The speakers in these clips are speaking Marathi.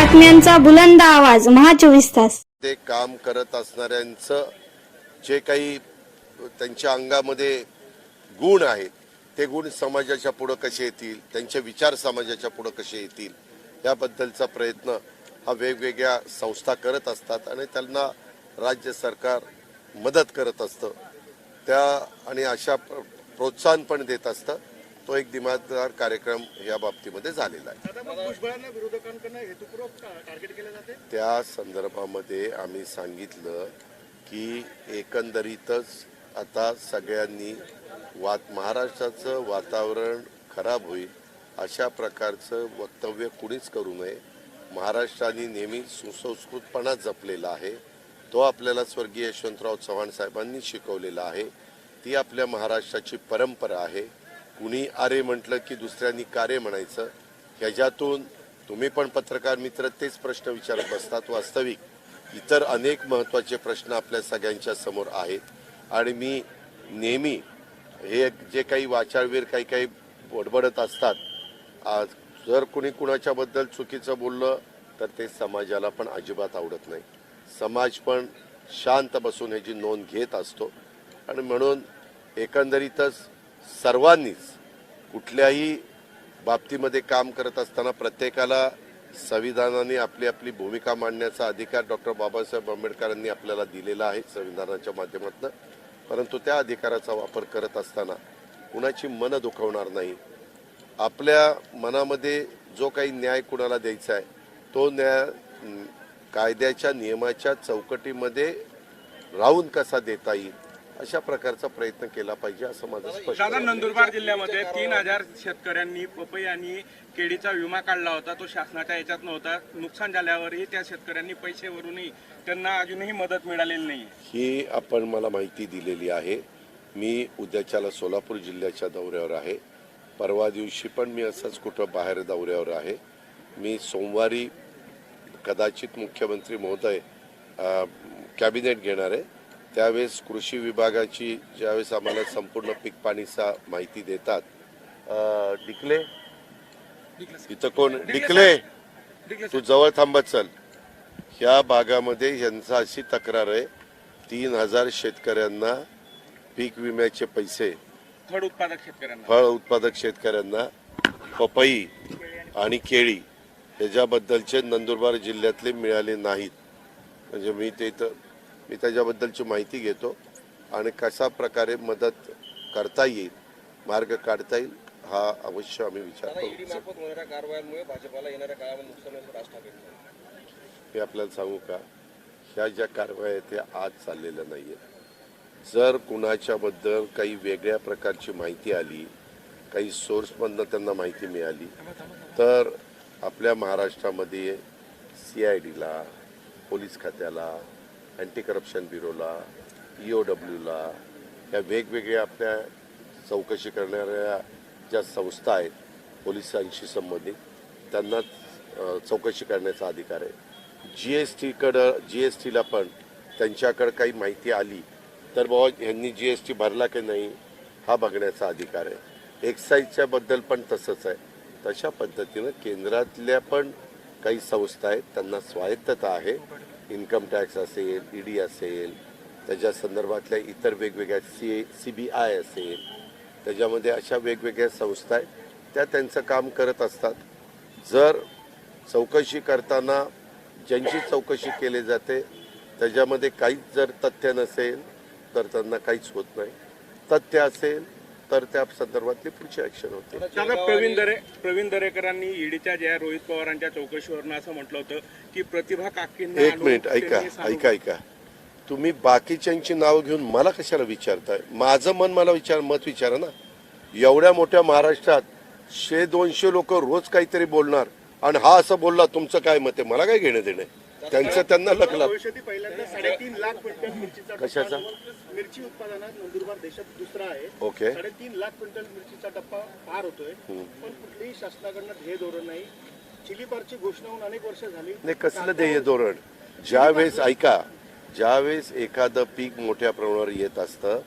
बातम्यांचा बुलंद आवाज महा 24 तास. ते काम करत असणाऱ्यांचं जे काही त्यांच्या अंगामध्ये गुण आहेत ते गुण समाजाच्या पुढे कसे येतील, त्यांचे विचार समाजाच्या पुढे कसे येतील याबद्दलचा प्रयत्न हा वेगवेगळ्या संस्था करत असतात आणि त्यांना राज्य सरकार मदत करत असतं त्या आणि अशा प्रोत्साहन पण देत असतं. तो एक दिमागदार कार्यक्रम या बाबतीमध्ये झालेला आहे. त्या संदर्भामध्ये आम्ही सांगितलं की एकंदरीतच आता सगळ्यांनी महाराष्ट्राचं वातावरण खराब होईल अशा प्रकारचं वक्तव्य कुणीच करू नये. महाराष्ट्राने नेहमी सुसंस्कृतपणा जपलेला आहे. तो आपल्याला स्वर्गीय यशवंतराव चव्हाण साहेबांनी शिकवलेला आहे. ती आपल्या महाराष्ट्राची परंपरा आहे. कुणी आरे म्हटलं की दुसऱ्यांनी कारे म्हणायचं. ह्याच्यातून तुम्ही पण पत्रकार मित्र तेच प्रश्न विचारत बसतात. वास्तविक इतर अनेक महत्त्वाचे प्रश्न आपल्या सगळ्यांच्या समोर आहेत आणि मी नेहमी हे जे काही वाचाळवीर काही बडबडत असतात, जर कुणी कुणाच्याबद्दल चुकीचं बोललं तर ते समाजाला पण अजिबात आवडत नाही. समाज पण शांत बसून ह्याची नोंद घेत असतो आणि म्हणून एकंदरीतच सर्वांनीच कुठल्याही बाबतीमध्ये काम करत असताना प्रत्येकाला संविधानाने आपली आपली भूमिका मांडण्याचा अधिकार डॉक्टर बाबासाहेब आंबेडकरांनी आपल्याला दिलेला आहे संविधानाच्या माध्यमातून. परंतु त्या अधिकाराचा वापर करत असताना कुणाची मनं दुखवणार नाही. आपल्या मनामध्ये जो काही न्याय कुणाला द्यायचा आहे तो न्याय कायद्याच्या नियमाच्या चौकटीमध्ये राहून कसा देता येईल अशा प्रकारचा प्रयत्न केला पाहिजे असं माझं स्पष्ट आहे. नंदुरबार जिल्ह्यामध्ये 3000 शेतकऱ्यांनी पपई आणि केळीचा विमा काढला होता. तो शासनाच्या याच्यात नव्हता. नुकसान झाल्यावरही त्या शेतकऱ्यांनी पैसे भरूनही त्यांना अजूनही मदत मिळालेली नाही. ही आपण मला माहिती दिलेली आहे. मी उद्याच्याला सोलापूर जिल्ह्याच्या दौऱ्यावर आहे. परवा दिवशी पण मी असंच कुठं बाहेर दौऱ्यावर आहे. मी सोमवारी कदाचित मुख्यमंत्री महोदय कॅबिनेट घेणार आहे. त्यावेळेस कृषी विभागाची ज्यावेळेस आम्हाला संपूर्ण पीक पाणीचा माहिती देतात. डिकले इथं कोण डिकले तू जवळ थांबत चल. ह्या भागामध्ये यांचा अशी तक्रार आहे 3000 शेतकऱ्यांना पीक विम्याचे पैसे फळ उत्पादक शेतकऱ्यांना पपई आणि केळी ह्याच्याबद्दलचे नंदुरबार जिल्ह्यातले मिळाले नाहीत. म्हणजे मी त्याच्याबद्दलची माहिती घेतो आणि कशा प्रकारे मदत करता येईल, मार्ग काढता येईल हा अवश्य आम्ही विचार करू. हे आपल्याला सांगू का, ह्या ज्या कारवाया आहेत त्या आज चाललेल्या नाही आहेत. जर कुणाच्याबद्दल काही वेगळ्या प्रकारची माहिती आली, काही सोर्समधनं त्यांना माहिती मिळाली तर आपल्या महाराष्ट्रामध्ये CIDला, पोलीस खात्याला, अँटी करप्शन ब्युरोला, EOWला या वेगवेगळ्या आपल्या चौकशी करणाऱ्या ज्या संस्था आहेत पोलिसांशी संबंधित त्यांना चौकशी करण्याचा अधिकार आहे. GSTला पण त्यांच्याकडे काही माहिती आली तर बाबा ह्यांनी GST भरला की नाही हा बघण्याचा अधिकार आहे. एक्साईजच्या बद्दल पण तसंच आहे. तशा पद्धतीनं केंद्रातल्या पण काही संस्था आहेत त्यांना स्वायत्तता आहे. इन्कम टॅक्स असेल, ED असेल, त्याच्या संदर्भातल्या इतर वेगवेगळ्या CBI असेल, त्याच्यामध्ये अशा वेगवेगळ्या संस्था आहेत त्या त्यांचं काम करत असतात. जर चौकशी करताना ज्यांची चौकशी केली जाते त्याच्यामध्ये काहीच जर तथ्य नसेल तर त्यांना काहीच होत नाही. तथ्य असेल तर त्या संदर्भातली पुढची ऍक्शन होते. प्रवीण दरेकरांनी ईडीच्या ज्या रोहित पवारांच्या चौकशीवरून असं म्हटलं होतं की प्रतिभा काकींना. एक मिनिट ऐका. तुम्ही बाकीच्यांची नाव घेऊन मला कशाला विचारताय? माझं मन मला मत विचारा ना. एवढ्या मोठ्या महाराष्ट्रात 100-200 लोक रोज काहीतरी बोलणार आणि हा असं बोलला तुमचं काय मत आहे? मला काय घेणं देणं? त्यांचं त्यांना लकला. पहिल्यांदा 3.5 लाख क्विंटल मिरचीचा कशाचा मिरची उत्पादनात नंदुरबार देशात दुसरा आहे. ओके. 3.5 लाख क्विंटल मिरचीचा टप्पा पार होतोय. पण कुठलेही शासनाकडनं ध्येय धोरण नाही. चिली पारची घोषणा होऊन अनेक वर्ष झाली नाही. कसलं ध्येय धोरण? ज्यावेळेस एखादं पीक मोठ्या प्रमाणावर येत असतं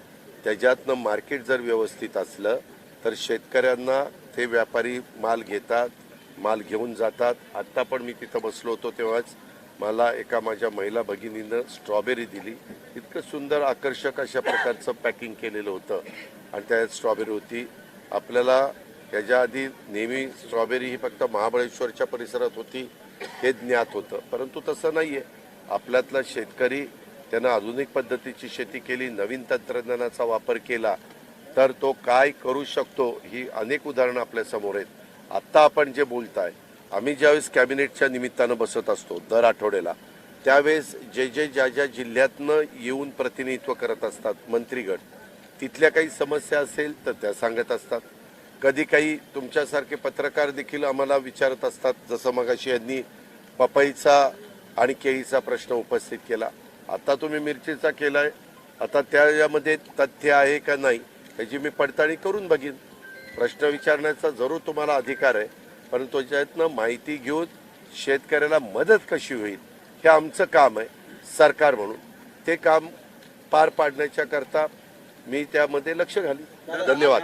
त्याच्यातनं मार्केट जर व्यवस्थित असलं तर शेतकऱ्यांना ते व्यापारी माल घेतात, माल घेऊन जातात. आत्ता पण मी तिथं बसलो होतो तेव्हाच मला एका माझ्या महिला भगिनीनं स्ट्रॉबेरी दिली. इतकं सुंदर आकर्षक अशा प्रकारचं पॅकिंग केलेलं होतं आणि त्यात स्ट्रॉबेरी होती. आपल्याला याच्या आधी नेहमी स्ट्रॉबेरी ही फक्त महाबळेश्वरच्या परिसरात होती हे ज्ञात होतं, परंतु तसं नाही आहे. आपल्यातला शेतकरी त्यानं आधुनिक पद्धतीची शेती केली, नवीन तंत्रज्ञानाचा वापर केला तर तो काय करू शकतो ही अनेक उदाहरणं आपल्यासमोर आहेत. आत्ता आपण जे बोलताय, आम्ही ज्यावेळेस कॅबिनेटच्या निमित्तानं बसत असतो दर आठवड्याला, त्यावेळेस जे ज्या जिल्ह्यातनं येऊन प्रतिनिधित्व करत असतात मंत्रीगण, तिथल्या काही समस्या असेल तर त्या सांगत असतात. कधी काही तुमच्यासारखे पत्रकार देखील आम्हाला विचारत असतात, जसं मगाशी यांनी पपईचा आणि केळीचा प्रश्न उपस्थित केला. आता तुम्ही मिरचीचा केलाय, आता त्यामध्ये तथ्य आहे का नाही याची मी पडताळणी करून बघीन. प्रश्न विचारण्याचा जरूर तुम्हाला अधिकार आहे, परंतु त्याच्यातनं माहिती घेऊन शेतकऱ्याला मदत कशी होईल हे आमचं काम आहे सरकार म्हणून. ते काम पार पाडण्याच्या करता मी त्यामध्ये लक्ष घालीन. धन्यवाद.